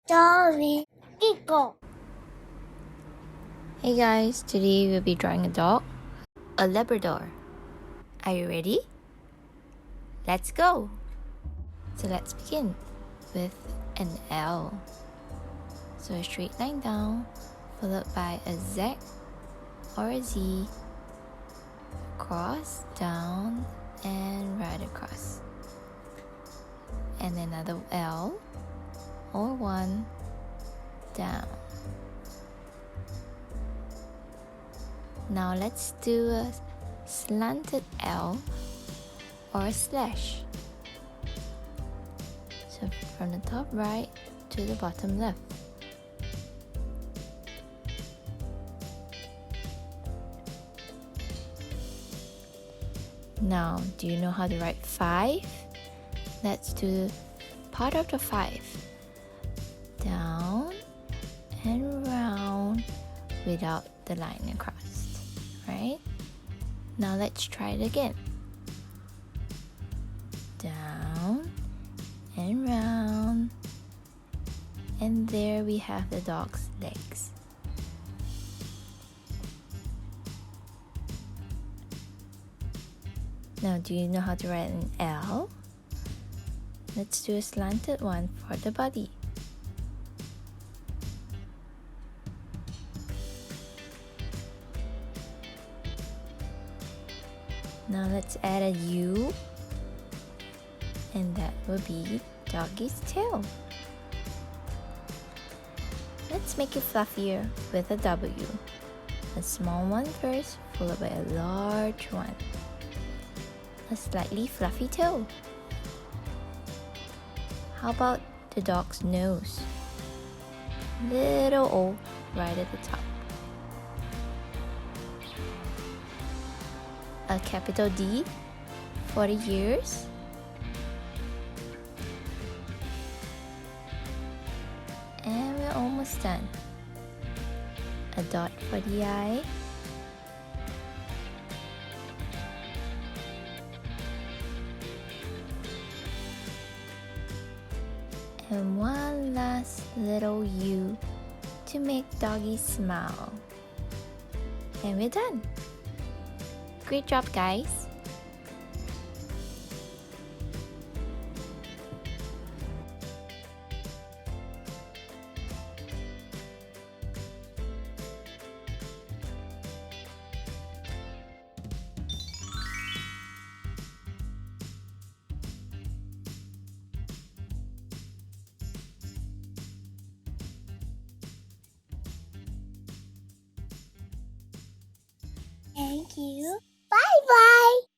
Sorry, Kiko. Hey guys, today we'll be drawing a dog, a Labrador. Are you ready? Let's go! So let's begin with an L. So a straight line down, followed by a Z or a Z, across, down, and right across. And another L or one, down. Now let's do a slanted L or a slash. So from the top right to the bottom left. Now, do you know how to write 5? Let's do part of the 5. Down and round without the line across, right? Now let's try it again. Down and round. And there we have the dog's legs. Now, do you know how to write an L? Let's do a slanted one for the body. Now let's add a U, and that will be doggy's tail. Let's make it fluffier with a W. A small one first, followed by a large one. A slightly fluffy tail. How about the dog's nose? Little O right at the top. A capital D for the ears. And we're almost done. A dot for the eye. And one last little U to make doggy smile. And we're done. Great job, guys! Thank you. Bye-bye.